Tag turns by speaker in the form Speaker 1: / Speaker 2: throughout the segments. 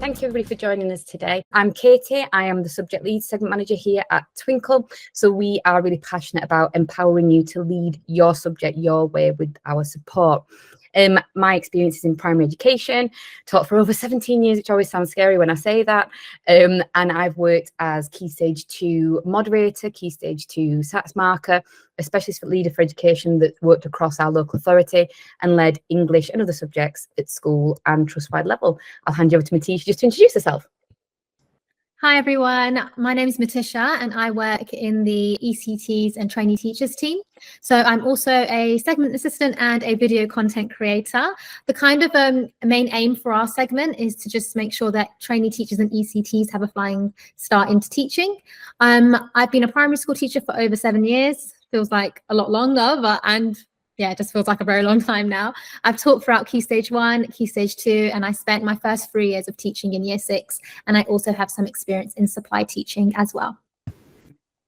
Speaker 1: Thank you everybody for joining us today. I'm Katie. I am the subject lead segment manager here at Twinkl. So we are really passionate about empowering you to lead your subject your way with our support. My experience is in primary education, taught for over 17 years, which always sounds scary when I say that. And I've worked as Key Stage 2 moderator, Key Stage 2 SATS marker, a specialist leader for education that's worked across our local authority and led English and other subjects at school and trust-wide level. I'll hand you over to Matisha just to introduce herself.
Speaker 2: Hi everyone, my name is Matisha and I work in the ECTs and trainee teachers team. So I'm also a segment assistant and a video content creator. The kind of main aim for our segment is to just make sure that trainee teachers and ECTs have a flying start into teaching. I've been a primary school teacher for over 7 years, feels like a lot longer, it just feels like a very long time now. I've taught throughout Key Stage 1, Key Stage 2, and I spent my first 3 years of teaching in Year 6. And I also have some experience in supply teaching as well.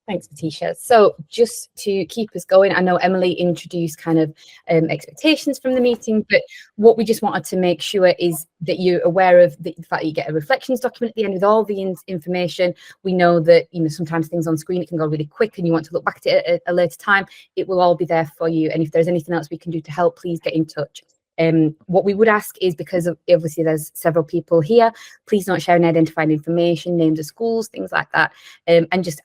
Speaker 1: Thanks, Matisha. So just to keep us going, I know Emily introduced kind of expectations from the meeting, but what we just wanted to make sure is that you're aware of the fact that you get a reflections document at the end with all the information. We know that, sometimes things on screen, it can go really quick and you want to look back at it at a later time. It will all be there for you. And if there's anything else we can do to help, please get in touch. What we would ask is, because obviously there's several people here, please don't share unidentified information, names of schools, things like that, and just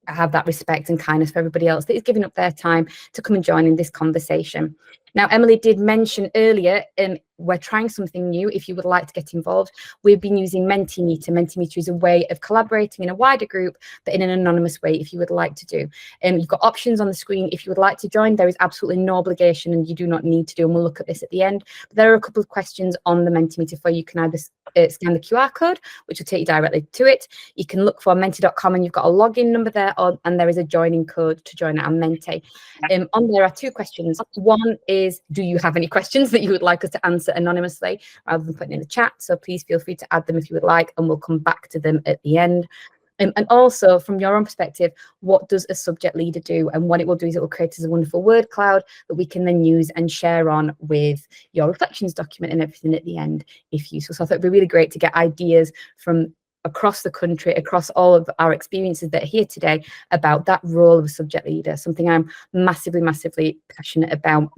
Speaker 1: have that respect and kindness for everybody else that is giving up their time to come and join in this conversation. Now, Emily did mention earlier, we're trying something new. If you would like to get involved, we've been using Mentimeter. Mentimeter is a way of collaborating in a wider group, but in an anonymous way, if you would like to do. You've got options on the screen. If you would like to join, there is absolutely no obligation and you do not need to do, and we'll look at this at the end. But there are a couple of questions on the Mentimeter for you. You can either scan the QR code, which will take you directly to it. You can look for menti.com and you've got a login number there, and there is a joining code to join our Menti. On there are 2 questions. One is, do you have any questions that you would like us to answer anonymously rather than putting in the chat? So please feel free to add them if you would like, and we'll come back to them at the end. And also, from your own perspective, what does a subject leader do? And what it will do is it will create us a wonderful word cloud that we can then use and share on with your reflections document and everything at the end if useful. So I thought it'd be really great to get ideas from across the country, across all of our experiences that are here today about that role of a subject leader, something I'm massively, massively passionate about.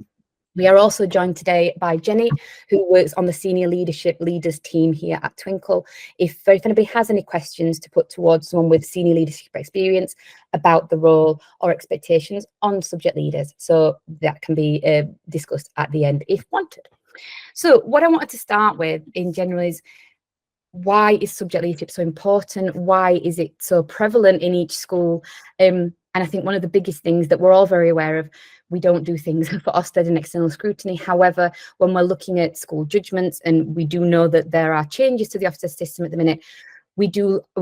Speaker 1: We are also joined today by Jenny, who works on the senior leadership leaders team here at Twinkl. If anybody has any questions to put towards someone with senior leadership experience about the role or expectations on subject leaders, so that can be discussed at the end if wanted. So what I wanted to start with in general is, why is subject leadership so important? Why is it so prevalent in each school? And I think one of the biggest things that we're all very aware of, we don't do things for Ofsted and external scrutiny. However, when we're looking at school judgments, and we do know that there are changes to the Ofsted system at the minute, we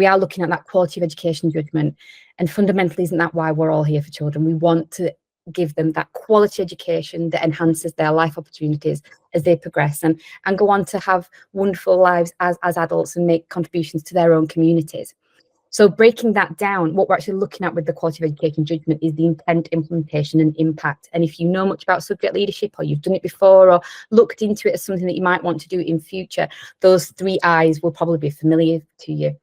Speaker 1: are looking at that quality of education judgment. And fundamentally, isn't that why we're all here for children? We want to give them that quality education that enhances their life opportunities as they progress and go on to have wonderful lives as adults and make contributions to their own communities. So breaking that down, what we're actually looking at with the quality of education judgment is the intent, implementation and impact. And if you know much about subject leadership, or you've done it before, or looked into it as something that you might want to do in future, those 3 I's will probably be familiar to you.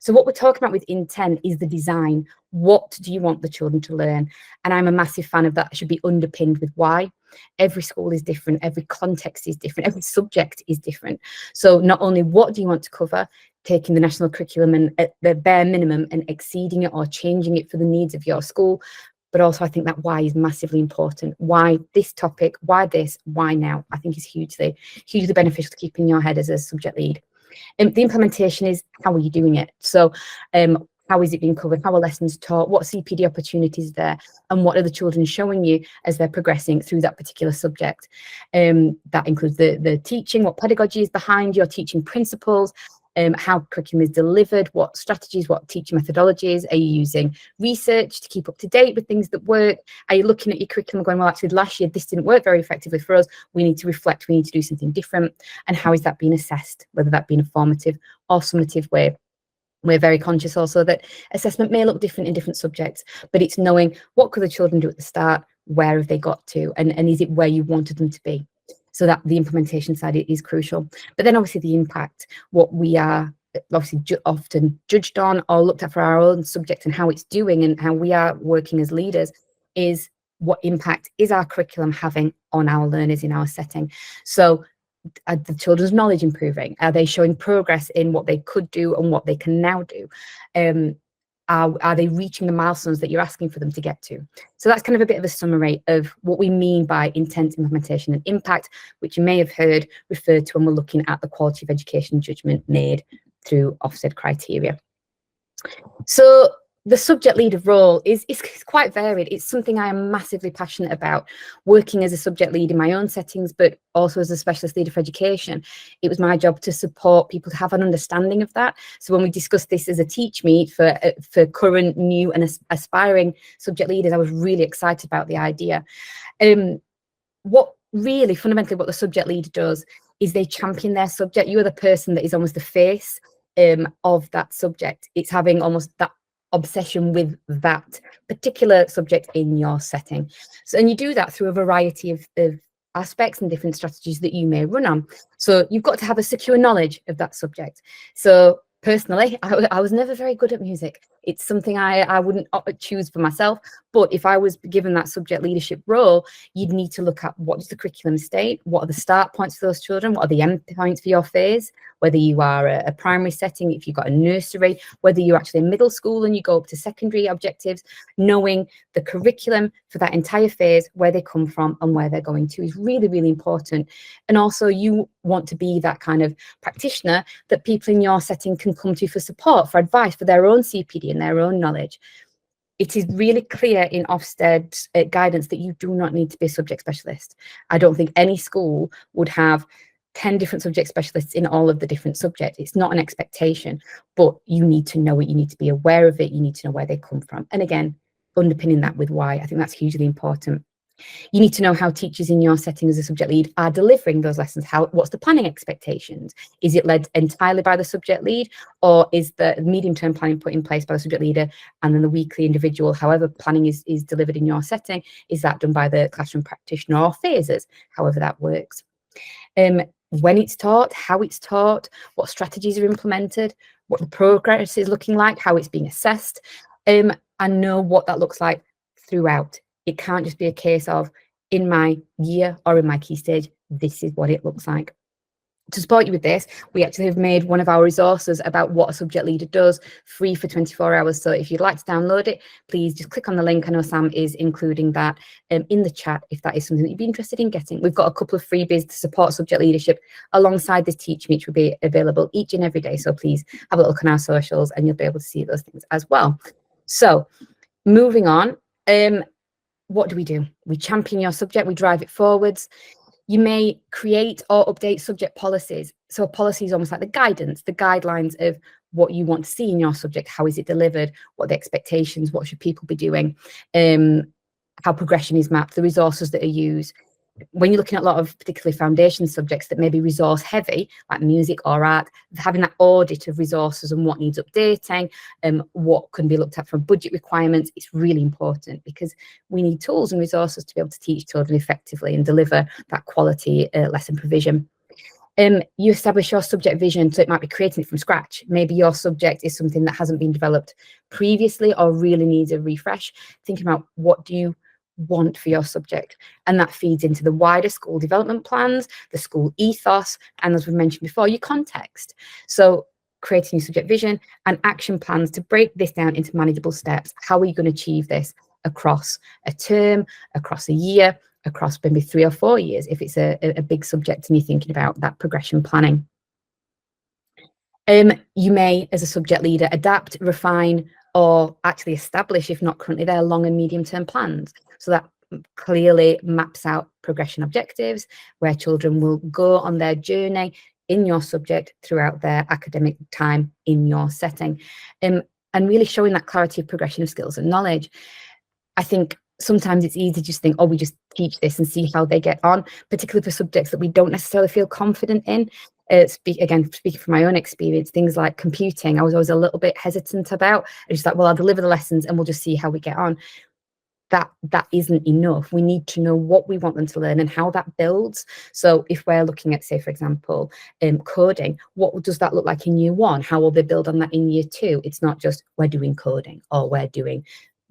Speaker 1: So what we're talking about with intent is the design. What do you want the children to learn? And I'm a massive fan of that. It should be underpinned with why. Every school is different, every context is different, every subject is different. So not only what do you want to cover, taking the national curriculum and at the bare minimum and exceeding it or changing it for the needs of your school, but also I think that why is massively important. Why this topic, why this, why now, I think is hugely beneficial to keep in your head as a subject lead. And the implementation is, how are you doing it? So how is it being covered? How are lessons taught? What CPD opportunities there? And what are the children showing you as they're progressing through that particular subject? That includes the teaching, what pedagogy is behind your teaching principles, how curriculum is delivered, what strategies, what teaching methodologies. Are you using research to keep up to date with things that work? Are you looking at your curriculum going, well, actually last year this didn't work very effectively for us, we need to reflect, we need to do something different? And how is that being assessed, whether that be in a formative or summative way? We're very conscious also that assessment may look different in different subjects, but it's knowing what could the children do at the start, where have they got to, and is it where you wanted them to be? so that the implementation side is crucial. But then obviously the impact, what we are obviously often judged on or looked at for our own subject and how it's doing and how we are working as leaders, is what impact is our curriculum having on our learners in our setting. So are the children's knowledge improving? Are they showing progress in what they could do and what they can now do? Are they reaching the milestones that you're asking for them to get to? So that's kind of a bit of a summary of what we mean by intent, implementation and impact, which you may have heard referred to when we're looking at the quality of education judgment made through Ofsted criteria. So the subject leader role is quite varied. It's something I am massively passionate about, working as a subject lead in my own settings, but also as a specialist leader for education. It was my job to support people to have an understanding of that. So when we discussed this as a TeachMeet for current, new and aspiring subject leaders, I was really excited about the idea. What really fundamentally what the subject leader does is they champion their subject. You are the person that is almost the face of that subject. It's having almost that obsession with that particular subject in your setting. So, and you do that through a variety of aspects and different strategies that you may run on. So you've got to have a secure knowledge of that subject. So personally, I was never very good at music. It's something I wouldn't choose for myself. But if I was given that subject leadership role, you'd need to look at what does the curriculum state, what are the start points for those children, what are the end points for your phase, whether you are a primary setting, if you've got a nursery, whether you're actually in middle school and you go up to secondary objectives, knowing the curriculum for that entire phase, where they come from and where they're going to is really, really important. And also you want to be that kind of practitioner that people in your setting can come to for support, for advice, for their own CPD and their own knowledge. It is really clear in Ofsted's guidance that you do not need to be a subject specialist. I don't think any school would have 10 different subject specialists in all of the different subjects. It's not an expectation, but you need to know it. You need to be aware of it. You need to know where they come from. And again, underpinning that with why, I think that's hugely important. You need to know how teachers in your setting as a subject lead are delivering those lessons. What's the planning expectations? Is it led entirely by the subject lead, or is the medium-term planning put in place by the subject leader, and then the weekly individual, however planning is delivered in your setting, is that done by the classroom practitioner or phases, however that works? When it's taught, how it's taught, what strategies are implemented, what the progress is looking like, how it's being assessed, and know what that looks like throughout. It can't just be a case of in my year or in my key stage, this is what it looks like. To support you with this, we actually have made one of our resources about what a subject leader does free for 24 hours. So if you'd like to download it, please just click on the link. I know Sam is including that in the chat if that is something that you'd be interested in getting. We've got a couple of freebies to support subject leadership alongside this TeachMeet, which will be available each and every day. So please have a look on our socials and you'll be able to see those things as well. So moving on. What do? We champion your subject, we drive it forwards. You may create or update subject policies. So a policy is almost like the guidance, the guidelines of what you want to see in your subject. How is it delivered? What are the expectations? What should people be doing? How progression is mapped, the resources that are used. When you're looking at a lot of particularly foundation subjects that may be resource heavy, like music or art, having that audit of resources and what needs updating, what can be looked at from budget requirements, it's really important because we need tools and resources to be able to teach children effectively and deliver that quality lesson provision. You establish your subject vision, so it might be creating it from scratch. Maybe your subject is something that hasn't been developed previously or really needs a refresh. Thinking about what do you want for your subject, and that feeds into the wider school development plans, the school ethos, and as we mentioned before, your context. So creating your subject vision and action plans to break this down into manageable steps. How are you going to achieve this across a term, across a year, across maybe 3 or 4 years if it's a big subject and you're thinking about that progression planning? You may, as a subject leader, adapt, refine, or actually establish, if not currently there, long and medium term plans. So that clearly maps out progression objectives, where children will go on their journey in your subject throughout their academic time in your setting, and really showing that clarity of progression of skills and knowledge. I think sometimes it's easy to just think, oh, we just teach this and see how they get on, particularly for subjects that we don't necessarily feel confident in. Speaking from my own experience, things like computing, I was always a little bit hesitant about. I just thought, well, I'll deliver the lessons and we'll just see how we get on. that isn't enough. We need to know what we want them to learn and how that builds. So if we're looking at, say, for example, coding, what does that look like in year 1? How will they build on that in year 2? It's not just we're doing coding or we're doing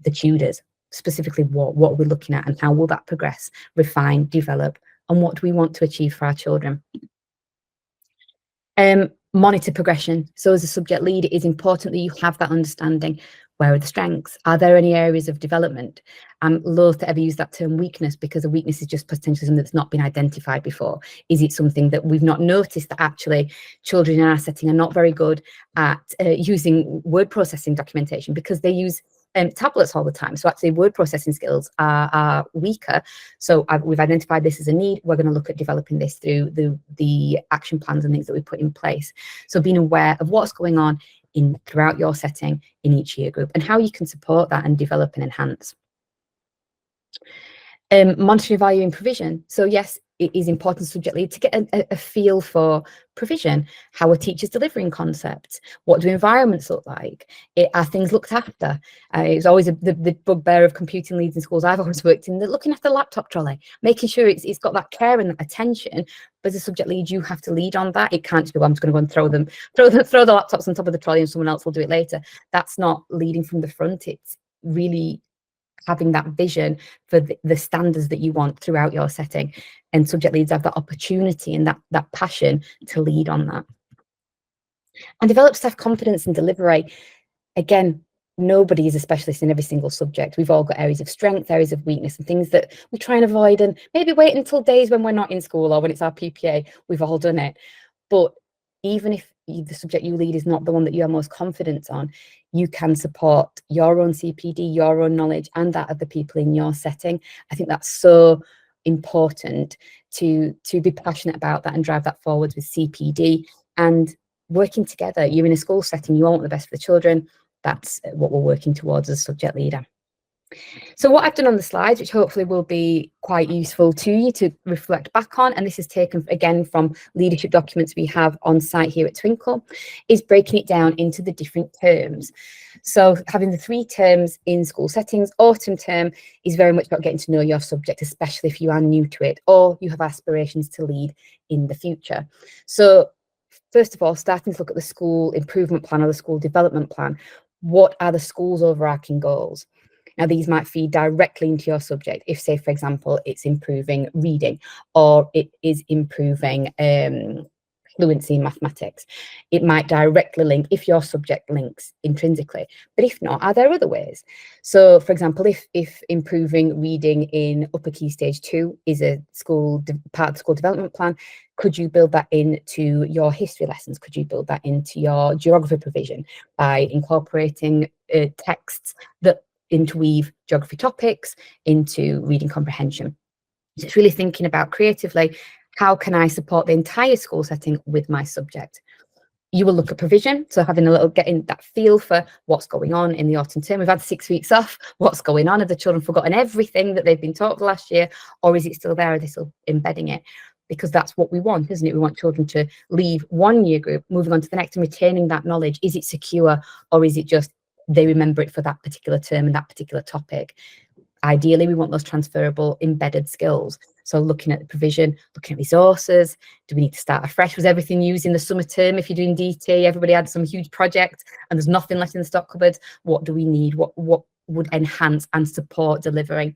Speaker 1: the tutors. Specifically, what are we looking at and how will that progress, refine, develop, and what do we want to achieve for our children? Monitor progression. So as a subject lead, it is important that you have that understanding. Where are the strengths? Are there any areas of development? I'm loath to ever use that term weakness, because a weakness is just potentially something that's not been identified before. Is it something that we've not noticed that actually children in our setting are not very good at using word processing documentation because they use tablets all the time? So actually word processing skills are weaker. So we've identified this as a need. We're going to look at developing this through the action plans and things that we put in place. So being aware of what's going on throughout your setting in each year group and how you can support that and develop and enhance. Monitoring, evaluating provision. So yes, it is important subject lead to get a feel for provision. How are teachers delivering concepts? What do environments look like? Are things looked after? It's always the bugbear of computing leads in schools I've always worked in. They're looking after the laptop trolley, making sure it's got that care and that attention. But as a subject lead, you have to lead on that. It can't just be, well, I'm just going to go and throw the laptops on top of the trolley and someone else will do it later. That's not leading from the front. It's really having that vision for the standards that you want throughout your setting, and subject leads have that opportunity and that passion to lead on that. And develop staff confidence and delivery. Again, nobody is a specialist in every single subject. We've all got areas of strength, areas of weakness, and things that we try and avoid, and maybe wait until days when we're not in school or when it's our PPA. We've all done it. But even if the subject you lead is not the one that you are most confident on, you can support your own CPD, your own knowledge, and that of the people in your setting. I think that's so important to be passionate about that and drive that forwards with CPD and working together. You're in a school setting, you want the best for the children. That's what we're working towards as a subject leader. So what I've done on the slides, which hopefully will be quite useful to you to reflect back on, and this is taken again from leadership documents we have on site here at Twinkl, is breaking it down into the different terms. So having the 3 terms in school settings. Autumn term is very much about getting to know your subject, especially if you are new to it or you have aspirations to lead in the future. So first of all, starting to look at the school improvement plan or the school development plan. What are the school's overarching goals? Now, these might feed directly into your subject. If, say, for example, it's improving reading or it is improving fluency in mathematics, it might directly link if your subject links intrinsically. But if not, are there other ways? So, for example, if improving reading in upper key stage 2 is a part of the school development plan, could you build that into your history lessons? Could you build that into your geography provision by incorporating texts that interweave geography topics into reading comprehension? So it's really thinking about creatively, how can I support the entire school setting with my subject? You will look at provision, so having getting that feel for what's going on in the autumn term. We've had 6 weeks off. What's going on? Have the children forgotten everything that they've been taught the last year, or is it still there? Are they still embedding it? Because that's what we want, isn't it? We want children to leave one year group, moving on to the next and retaining that knowledge. Is it secure, or is it just they remember it for that particular term and that particular topic? Ideally, we want those transferable embedded skills. So looking at the provision, looking at resources, do we need to start afresh? Was everything used in the summer term? If you're doing DT, everybody had some huge project and there's nothing left in the stock cupboards. What do we need? What would enhance and support delivery?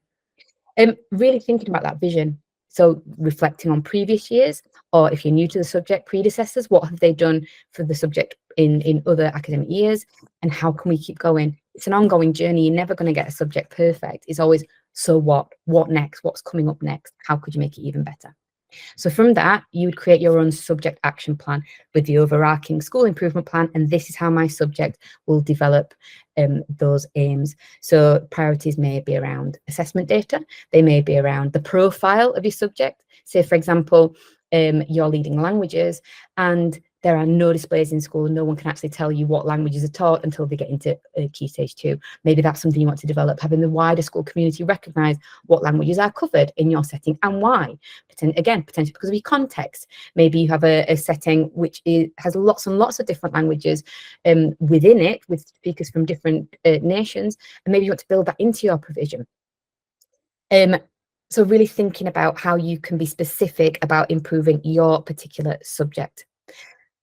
Speaker 1: Really thinking about that vision. So reflecting on previous years, or if you're new to the subject, predecessors, what have they done for the subject in other academic years, and how can we keep going? It's an ongoing journey. You're never going to get a subject perfect. It's always, so what next? What's coming up next? How could you make it even better? So from that, you would create your own subject action plan with the overarching school improvement plan, and this is how my subject will develop those aims. So priorities may be around assessment data, they may be around the profile of your subject. Say, for example, you're leading languages and there are no displays in school and no one can actually tell you what languages are taught until they get into key stage 2. Maybe that's something you want to develop, having the wider school community recognise what languages are covered in your setting and why. Again, potentially because of your context. Maybe you have a setting which has lots and lots of different languages within it, with speakers from different nations, and maybe you want to build that into your provision. So really thinking about how you can be specific about improving your particular subject.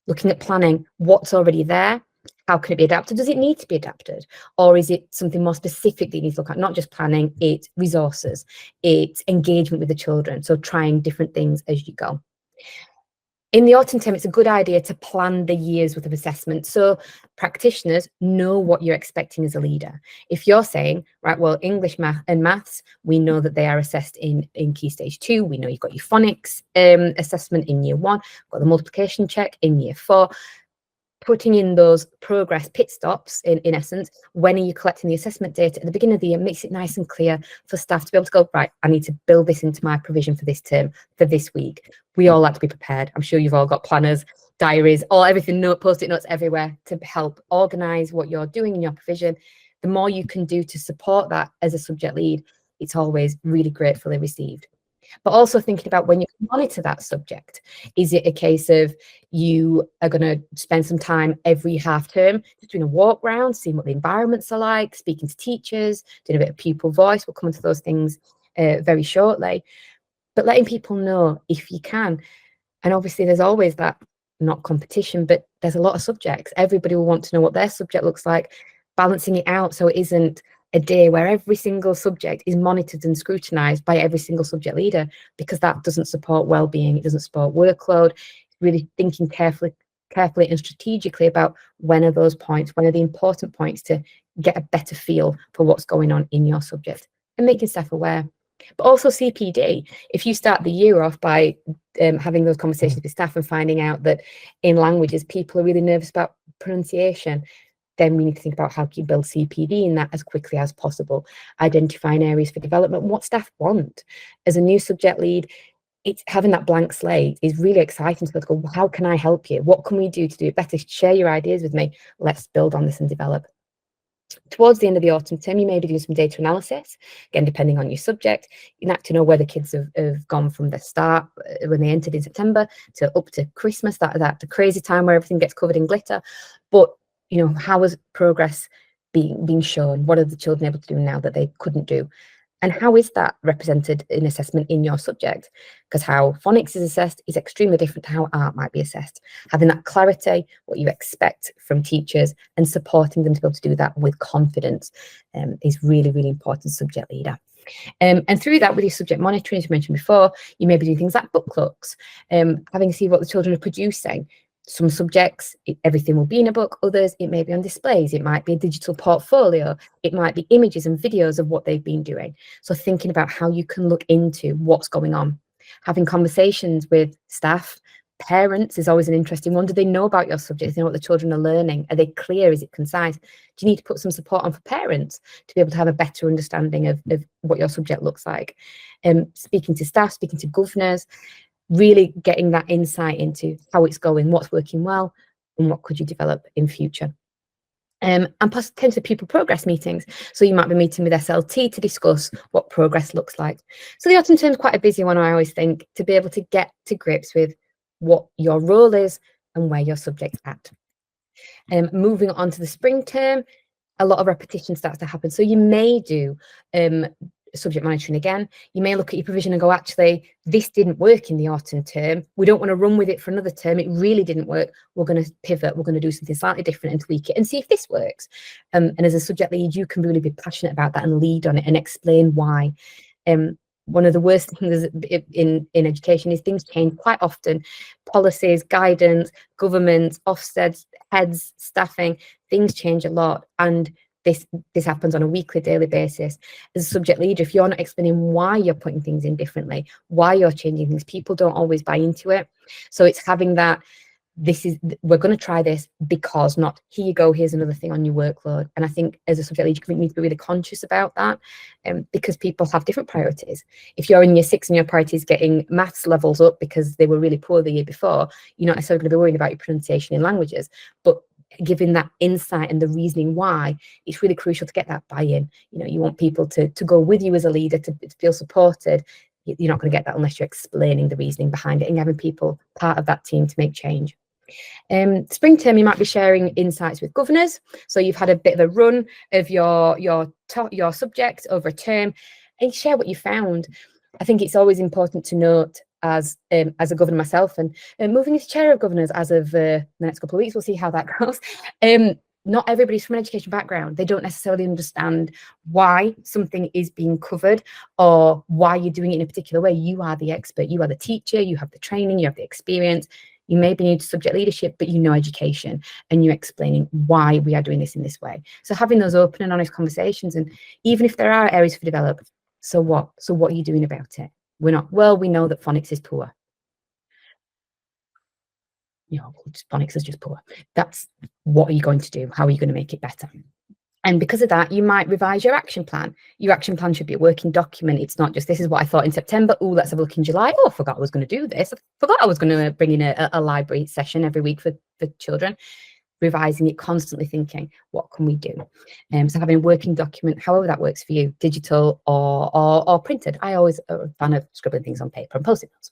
Speaker 1: Looking at planning, what's already there, how can it be adapted? Does it need to be adapted? Or is it something more specific that you need to look at? Not just planning, it's resources, it's engagement with the children. So trying different things as you go. In the autumn term, it's a good idea to plan the year's worth of assessment. So practitioners know what you're expecting as a leader. If you're saying, right, well, English and maths, we know that they are assessed in Key Stage 2. We know you've got your phonics assessment in year 1, got the multiplication check in year 4. Putting in those progress pit stops, in essence, when are you collecting the assessment data at the beginning of the year, makes it nice and clear for staff to be able to go, right, I need to build this into my provision for this term, for this week. We all like to be prepared. I'm sure you've all got planners, diaries, everything, post-it notes everywhere to help organise what you're doing in your provision. The more you can do to support that as a subject lead, it's always really gratefully received. But also thinking about when you monitor that subject. Is it a case of you are going to spend some time every half term just doing a walk round, seeing what the environments are like, speaking to teachers, doing a bit of pupil voice? We'll come into those things very shortly. But letting people know if you can. And obviously there's always that, not competition, but there's a lot of subjects. Everybody will want to know what their subject looks like, balancing it out so it isn't a day where every single subject is monitored and scrutinised by every single subject leader, because that doesn't support well-being, it doesn't support workload. Really thinking carefully and strategically about when are those points, when are the important points to get a better feel for what's going on in your subject, and making staff aware. But also CPD, if you start the year off by having those conversations with staff and finding out that in languages people are really nervous about pronunciation, then we need to think about how can you build CPD in that as quickly as possible, identifying areas for development, what staff want. As a new subject lead, it's having that blank slate is really exciting to go, how can I help you? What can we do to do it better? Share your ideas with me. Let's build on this and develop. Towards the end of the autumn term, you may be doing some data analysis, again, depending on your subject. You like to know where the kids have gone from the start, when they entered in September, to up to Christmas, that the crazy time where everything gets covered in glitter. But, you know, how has progress being shown? What are the children able to do now that they couldn't do? And how is that represented in assessment in your subject? Because how phonics is assessed is extremely different to how art might be assessed. Having that clarity, what you expect from teachers, and supporting them to be able to do that with confidence is really, really important, subject leader. And through that, with your subject monitoring, as you mentioned before, you may be doing things like book clubs, having to see what the children are producing. Some subjects, everything will be in a book. Others, it may be on displays. It might be a digital portfolio. It might be images and videos of what they've been doing. So thinking about how you can look into what's going on. Having conversations with staff, parents is always an interesting one. Do they know about your subject? Do they know what the children are learning? Are they clear? Is it concise? Do you need to put some support on for parents to be able to have a better understanding of what your subject looks like? Speaking to staff, speaking to governors, really getting that insight into how it's going, what's working well, and what could you develop in future. And potentially pupil progress meetings. So you might be meeting with SLT to discuss what progress looks like. So the autumn term is quite a busy one, I always think, to be able to get to grips with what your role is and where your subject's at. Moving on to the spring term, a lot of repetition starts to happen. So you may do subject monitoring again. You may look at your provision and go, actually, this didn't work in the autumn term. We don't want to run with it for another term. It really didn't work. We're going to pivot. We're going to do something slightly different and tweak it and see if this works. And as a subject lead, you can really be passionate about that and lead on it and explain why. One of the worst things in education is things change quite often. Policies, guidance, government, Ofsteds, heads, staffing, things change a lot. And this happens on a weekly, daily basis. As a subject leader, if you're not explaining why you're putting things in differently, why you're changing things, people don't always buy into it. So it's having that, we're going to try this because, not here you go, here's another thing on your workload. And I think as a subject leader, you need to be really conscious about that, because people have different priorities. If you're in year 6 and your priority is getting maths levels up because they were really poor the year before, you're not necessarily going to be worrying about your pronunciation in languages. But giving that insight and the reasoning why, it's really crucial to get that buy-in. You know, you want people to go with you as a leader, to feel supported. You're not going to get that unless you're explaining the reasoning behind it and having people part of that team to make change. Spring term, you might be sharing insights with governors. So you've had a bit of a run of your subject over a term. and share what you found. I think it's always important to note, as a governor myself, and moving into chair of governors as of the next couple of weeks, we'll see how that goes. Not everybody's from an education background. They don't necessarily understand why something is being covered or why you're doing it in a particular way. You are the expert, you are the teacher, you have the training, you have the experience. You may be new to subject leadership, but you know education, and you're explaining why we are doing this in this way. So having those open and honest conversations, and even if there are areas for develop, so what? So what are you doing about it? We're not, well, we know that phonics is poor. Phonics is just poor. That's what are you going to do? How are you going to make it better? And because of that, you might revise your action plan. Your action plan should be a working document. It's not just, this is what I thought in September. Oh, let's have a look in July. Oh, I forgot I was going to do this. I forgot I was going to bring in a library session every week for children. Revising it, constantly thinking, what can we do? So having a working document, however that works for you, digital or printed. I always am a fan of scribbling things on paper and posting notes.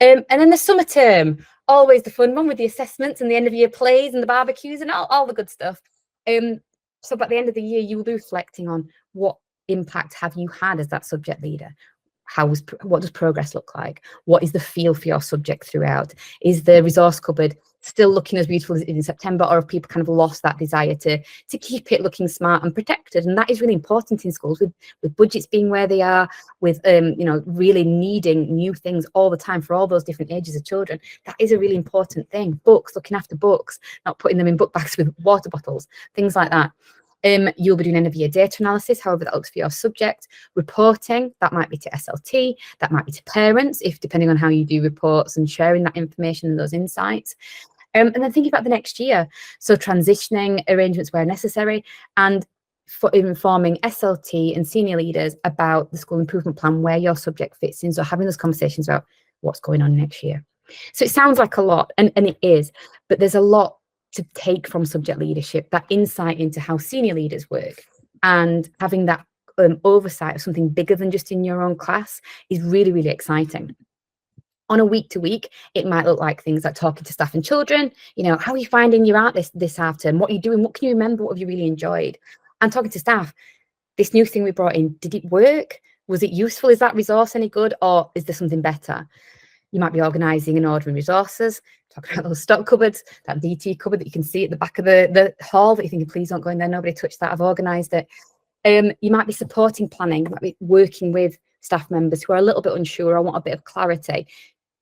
Speaker 1: And then the summer term, always the fun one with the assessments and the end of year plays and the barbecues and all the good stuff. So by the end of the year, you will be reflecting on what impact have you had as that subject leader? What does progress look like? What is the feel for your subject throughout? Is the resource cupboard still looking as beautiful as it is in September, or have people kind of lost that desire to keep it looking smart and protected? And that is really important in schools, with budgets being where they are, with really needing new things all the time for all those different ages of children. That is a really important thing. Books, looking after books, not putting them in book bags with water bottles, things like that. You'll be doing end of year data analysis, however that looks for your subject. Reporting, that might be to SLT, that might be to parents, if depending on how you do reports, and sharing that information and those insights. And then thinking about the next year. So transitioning arrangements where necessary, and for informing SLT and senior leaders about the school improvement plan, where your subject fits in. So having those conversations about what's going on next year. So it sounds like a lot, and it is, but there's a lot to take from subject leadership, that insight into how senior leaders work, and having that oversight of something bigger than just in your own class is really, really exciting. On a week to week, it might look like things like talking to staff and children. How are you finding your art this half term? What are you doing? What can you remember? What have you really enjoyed? And talking to staff, this new thing we brought in, did it work? Was it useful? Is that resource any good, or is there something better? You might be organising and ordering resources, talking about those stock cupboards, that DT cupboard that you can see at the back of the hall that you're thinking, please don't go in there, nobody touched that, I've organised it. You might be supporting planning, you might be working with staff members who are a little bit unsure or want a bit of clarity,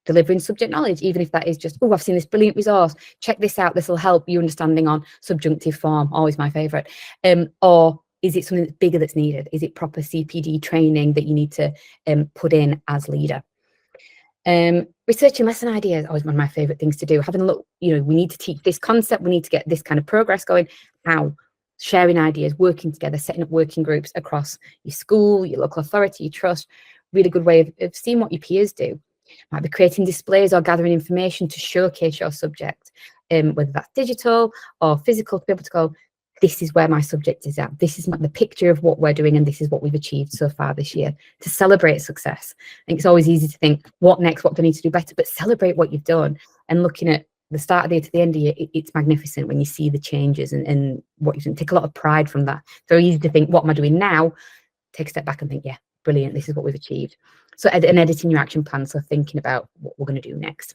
Speaker 1: delivering subject knowledge, even if that is just, oh, I've seen this brilliant resource, check this out, this will help you understanding on subjunctive form, always my favourite. Or is it something that's bigger that's needed? Is it proper CPD training that you need to put in as leader? Researching lesson ideas, always one of my favourite things to do. Having a look, we need to teach this concept, we need to get this kind of progress going. How? Sharing ideas, working together, setting up working groups across your school, your local authority, your trust. Really good way of seeing what your peers do. Might be creating displays or gathering information to showcase your subject, whether that's digital or physical, to be able to go, this is where my subject is at. This is the picture of what we're doing, and this is what we've achieved so far this year. To celebrate success. I think it's always easy to think, what next? What do I need to do better? But celebrate what you've done. And looking at the start of the year to the end of the year, it's magnificent when you see the changes and what you've done. Take a lot of pride from that. It's very easy to think, what am I doing now? Take a step back and think, yeah, brilliant. This is what we've achieved. So editing your action plan. So thinking about what we're going to do next.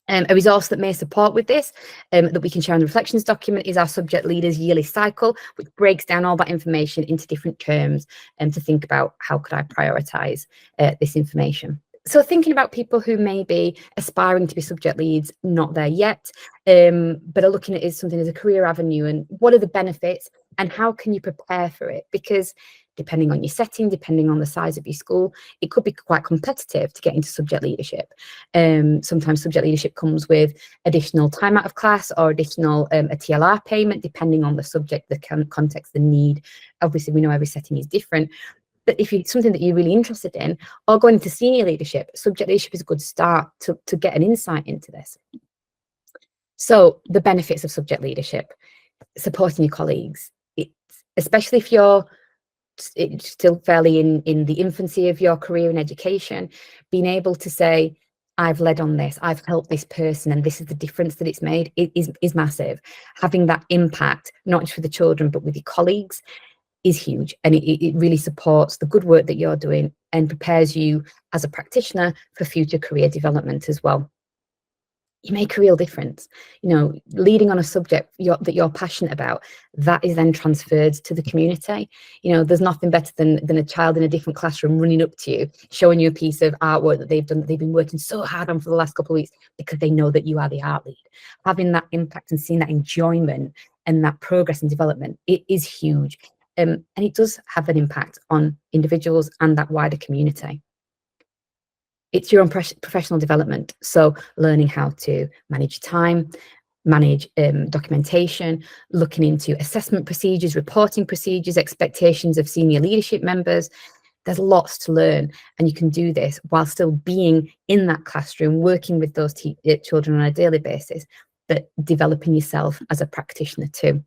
Speaker 1: A resource that may support with this, that we can share in the reflections document, is our subject leaders yearly cycle, which breaks down all that information into different terms, and to think about how could I prioritise this information. So thinking about people who may be aspiring to be subject leads, not there yet, but are looking at it as something as a career avenue, and what are the benefits and how can you prepare for it? Because depending on your setting, depending on the size of your school, it could be quite competitive to get into subject leadership. Sometimes subject leadership comes with additional time out of class or additional a TLR payment, depending on the subject, the context, the need. Obviously, we know every setting is different. But if it's something that you're really interested in, or going into senior leadership, subject leadership is a good start to get an insight into this. So the benefits of subject leadership, supporting your colleagues, especially if you're still fairly in the infancy of your career in education, being able to say, I've led on this, I've helped this person, and this is the difference that it's made, is massive. Having that impact, not just for the children, but with your colleagues, is huge, and it really supports the good work that you're doing and prepares you as a practitioner for future career development as well. You make a real difference. You know, leading on a subject that you're passionate about, that is then transferred to the community. You know, there's nothing better than a child in a different classroom running up to you, showing you a piece of artwork that they've done, that they've been working so hard on for the last couple of weeks, because they know that you are the art lead. Having that impact and seeing that enjoyment and that progress and development, it is huge. And it does have an impact on individuals and that wider community. It's your own professional development. So learning how to manage time, manage documentation, looking into assessment procedures, reporting procedures, expectations of senior leadership members. There's lots to learn, and you can do this while still being in that classroom, working with those children on a daily basis, but developing yourself as a practitioner too.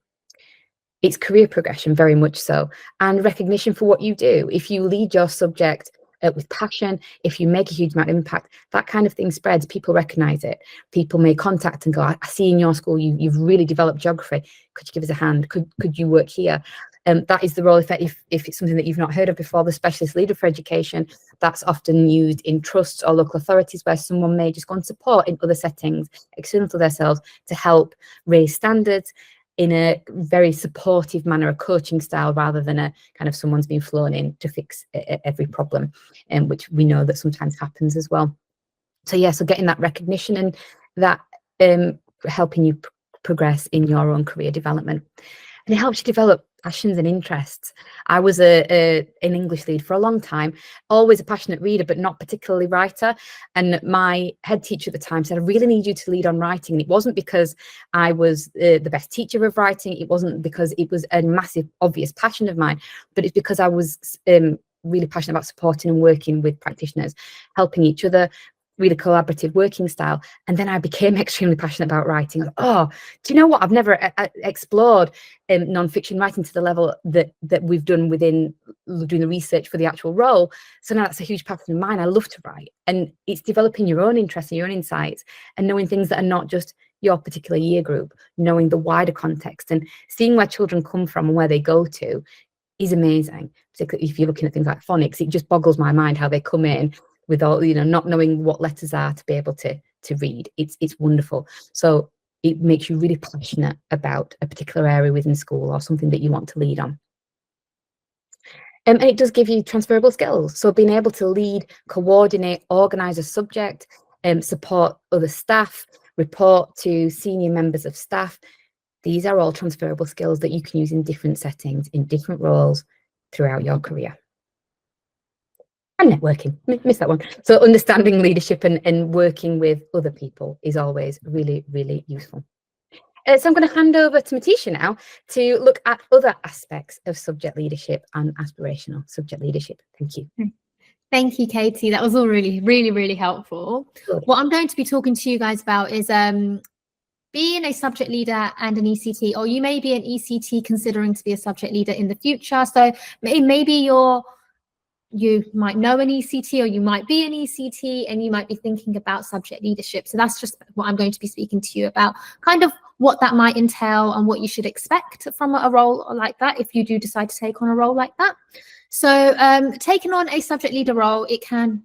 Speaker 1: It's career progression, very much so, and recognition for what you do. If you lead your subject with passion, if you make a huge amount of impact, that kind of thing spreads. People recognize it. People may contact and go, I see in your school you've really developed geography. Could you give us a hand? Could you work here? That is the role, if it's something that you've not heard of before, the specialist leader for education. That's often used in trusts or local authorities, where someone may just go and support in other settings, external to themselves, to help raise standards in a very supportive manner, a coaching style, rather than a kind of someone's been flown in to fix every problem, which we know that sometimes happens as well. So yeah, so getting that recognition and that helping you progress in your own career development. And it helps you develop passions and interests. I was an English lead for a long time, always a passionate reader, but not particularly writer. And my head teacher at the time said, I really need you to lead on writing. And it wasn't because I was the best teacher of writing. It wasn't because it was a massive, obvious passion of mine, but it's because I was really passionate about supporting and working with practitioners, helping each other, really collaborative working style. And then I became extremely passionate about writing. Oh, do you know what? I've never explored non-fiction writing to the level that we've done within doing the research for the actual role. So now that's a huge passion of mine. I love to write, and it's developing your own interests and your own insights, and knowing things that are not just your particular year group, knowing the wider context and seeing where children come from and where they go to is amazing. Particularly if you're looking at things like phonics, it just boggles my mind how they come in with all, you know, not knowing what letters are to be able to read. It's wonderful. So it makes you really passionate about a particular area within school or something that you want to lead on. And it does give you transferable skills. So being able to lead, coordinate, organise a subject, support other staff, report to senior members of staff. These are all transferable skills that you can use in different settings, in different roles throughout your career. And networking, missed that one. So understanding leadership and working with other people is always really, really useful. So I'm going to hand over to Matisha now to look at other aspects of subject leadership and aspirational subject leadership. Thank you.
Speaker 2: Thank you, Katie. That was all really, really, really helpful.
Speaker 1: Good.
Speaker 2: What I'm going to be talking to you guys about is being a subject leader and an ECT, or you may be an ECT considering to be a subject leader in the future. So maybe you might know an ECT, or you might be an ECT, and you might be thinking about subject leadership. So that's just what I'm going to be speaking to you about, kind of what that might entail and what you should expect from a role like that if you do decide to take on a role like that. So taking on a subject leader role, it can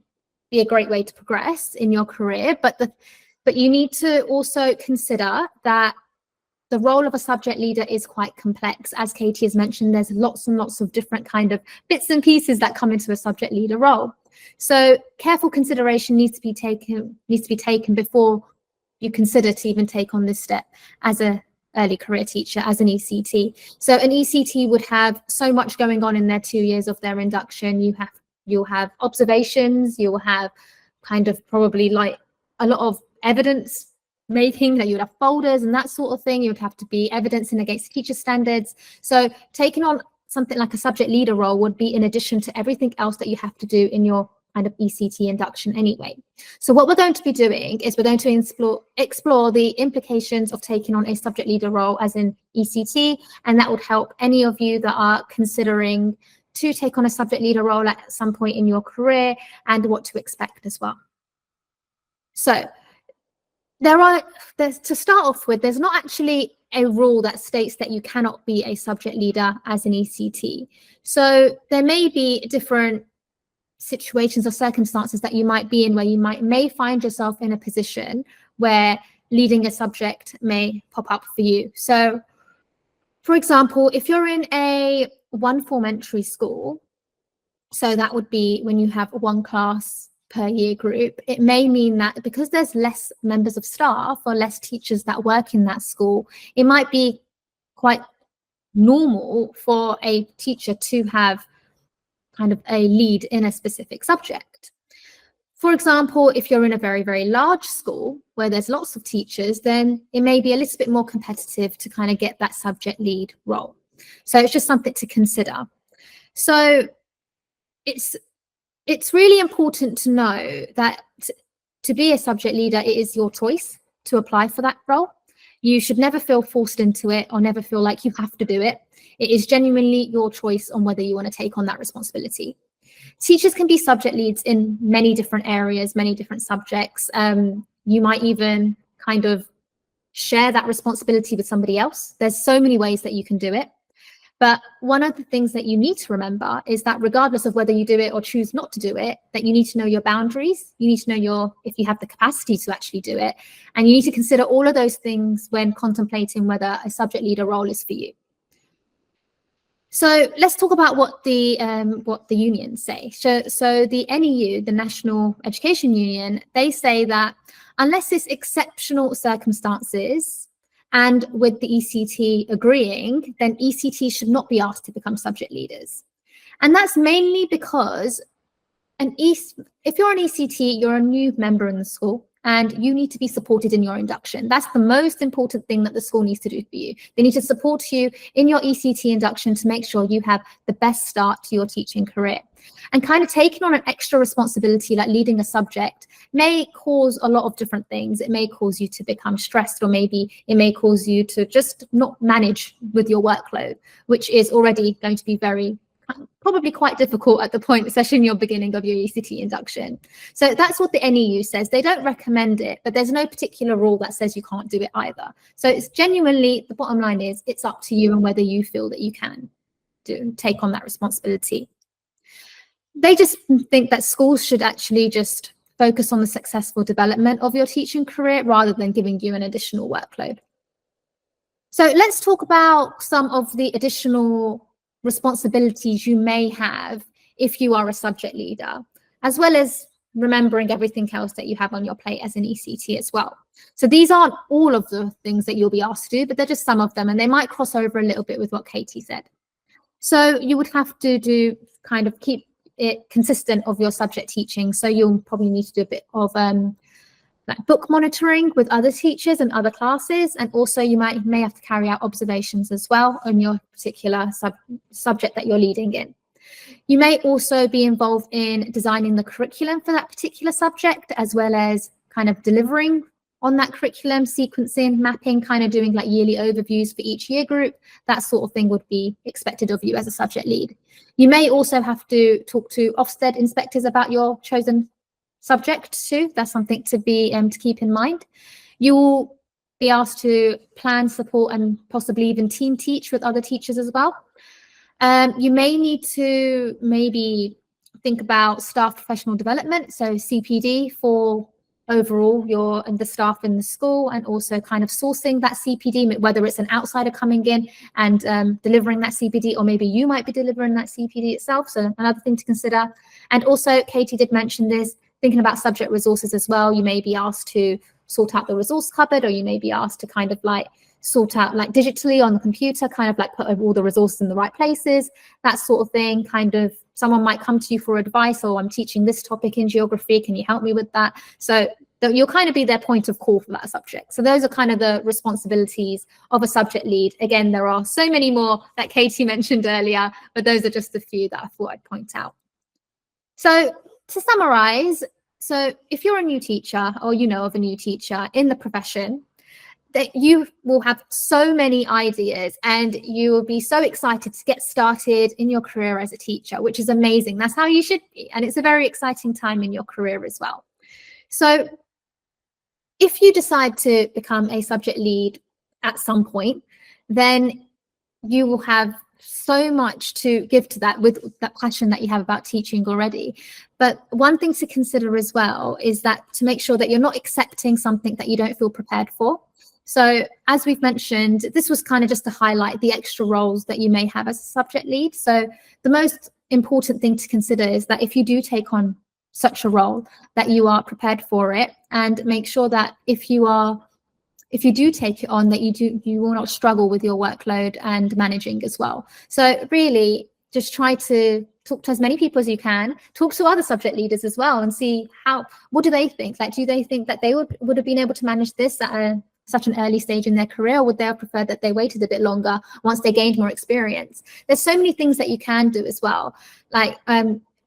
Speaker 2: be a great way to progress in your career, but you need to also consider that the role of a subject leader is quite complex. As Katie has mentioned, there's lots and lots of different kind of bits and pieces that come into a subject leader role. So careful consideration needs to be taken before you consider to even take on this step as an early career teacher, as an ECT. So an ECT would have so much going on in their 2 years of their induction. You'll have observations, you'll have kind of probably like a lot of evidence making, that you would have folders and that sort of thing. You would have to be evidencing against teacher standards. So taking on something like a subject leader role would be in addition to everything else that you have to do in your kind of ECT induction anyway. So what we're going to be doing is we're going to explore the implications of taking on a subject leader role as an ECT, and that would help any of you that are considering to take on a subject leader role at some point in your career, and what to expect as well. So to start off with, there's not actually a rule that states that you cannot be a subject leader as an ECT. So there may be different situations or circumstances that you might be in where you may find yourself in a position where leading a subject may pop up for you. So, for example, if you're in a one-form entry school, so that would be when you have one class per year group, it may mean that because there's less members of staff or less teachers that work in that school, it might be quite normal for a teacher to have kind of a lead in a specific subject. For example, if you're in a very, very large school where there's lots of teachers, then it may be a little bit more competitive to kind of get that subject lead role. So it's just something to consider. So it's really important to know that to be a subject leader, it is your choice to apply for that role. You should never feel forced into it or never feel like you have to do it. It is genuinely your choice on whether you want to take on that responsibility. Teachers can be subject leads in many different areas, many different subjects. You might even kind of share that responsibility with somebody else. There's so many ways that you can do it. But one of the things that you need to remember is that regardless of whether you do it or choose not to do it, that you need to know your boundaries. You need to know if you have the capacity to actually do it. And you need to consider all of those things when contemplating whether a subject leader role is for you. So let's talk about what the unions say. So the NEU, the National Education Union, they say that unless it's exceptional circumstances and with the ECT agreeing, then ECT should not be asked to become subject leaders. And that's mainly because if you're an ECT, you're a new member in the school and you need to be supported in your induction. That's the most important thing that the school needs to do for you. They need to support you in your ECT induction to make sure you have the best start to your teaching career. And kind of taking on an extra responsibility like leading a subject may cause a lot of different things. It may cause you to become stressed, or maybe it may cause you to just not manage with your workload, which is already going to be probably quite difficult at the point, especially in your beginning of your ECT induction. So that's what the NEU says. They don't recommend it, but there's no particular rule that says you can't do it either. So it's genuinely, the bottom line is, it's up to you and whether you feel that you can take on that responsibility. They just think that schools should actually just focus on the successful development of your teaching career rather than giving you an additional workload. So let's talk about some of the additional responsibilities you may have if you are a subject leader, as well as remembering everything else that you have on your plate as an ECT as well. So these aren't all of the things that you'll be asked to do, but they're just some of them, and they might cross over a little bit with what Katie said. So you would have to keep it consistent of your subject teaching. So you'll probably need to do a bit of like book monitoring with other teachers and other classes, and also you may have to carry out observations as well on your particular subject that you're leading in. You may also be involved in designing the curriculum for that particular subject, as well as kind of delivering on that curriculum, sequencing, mapping, kind of doing like yearly overviews for each year group. That sort of thing would be expected of you as a subject lead. You may also have to talk to Ofsted inspectors about your chosen subject too. That's something to keep in mind. You will be asked to plan, support, and possibly even team teach with other teachers as well. You may need to maybe think about staff professional development, so CPD for overall the staff in the school, and also kind of sourcing that CPD, whether it's an outsider coming in and delivering that CPD, or maybe you might be delivering that CPD itself. So another thing to consider. And also, Katie did mention this, thinking about subject resources as well. You may be asked to sort out the resource cupboard, or you may be asked to kind of like sort out like digitally on the computer, kind of like put all the resources in the right places, that sort of thing. Kind of someone might come to you for advice, or I'm teaching this topic in geography, can you help me with that? So you'll kind of be their point of call for that subject. So those are kind of the responsibilities of a subject lead. Again, there are so many more that Katie mentioned earlier, but those are just a few that I thought I'd point out. So to summarize, so if you're a new teacher, or you know of a new teacher in the profession, that you will have so many ideas and you will be so excited to get started in your career as a teacher, which is amazing. That's how you should be. And it's a very exciting time in your career as well. So if you decide to become a subject lead at some point, then you will have so much to give to that with that passion that you have about teaching already. But one thing to consider as well is that to make sure that you're not accepting something that you don't feel prepared for. So as we've mentioned, this was kind of just to highlight the extra roles that you may have as a subject lead. So the most important thing to consider is that if you do take on such a role, that you are prepared for it, and make sure that if you do take it on, that you will not struggle with your workload and managing as well. So really just try to talk to as many people as you can, talk to other subject leaders as well, and see what do they think? Like, do they think that they would have been able to manage this at such an early stage in their career, or would they have preferred that they waited a bit longer once they gained more experience? There's so many things that you can do as well. Like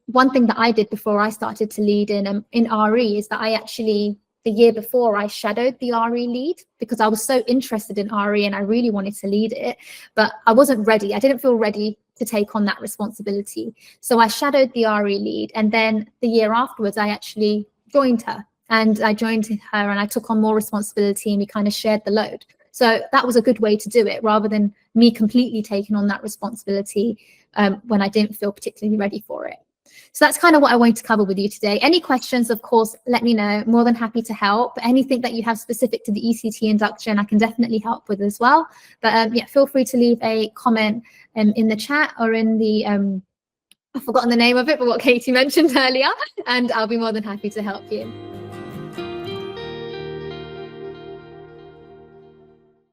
Speaker 2: one thing that I did before I started to lead in RE is that I actually, the year before, I shadowed the RE lead because I was so interested in RE and I really wanted to lead it, but I wasn't ready. I didn't feel ready to take on that responsibility. So I shadowed the RE lead, and then the year afterwards, I actually joined her. And I joined her and I took on more responsibility, and we kind of shared the load. So that was a good way to do it, rather than me completely taking on that responsibility when I didn't feel particularly ready for it. So that's kind of what I wanted to cover with you today. Any questions, of course, let me know. More than happy to help. Anything that you have specific to the ECT induction, I can definitely help with as well. But yeah, feel free to leave a comment in the chat or in the, I've forgotten the name of it, but what Katie mentioned earlier, and I'll be more than happy to help you.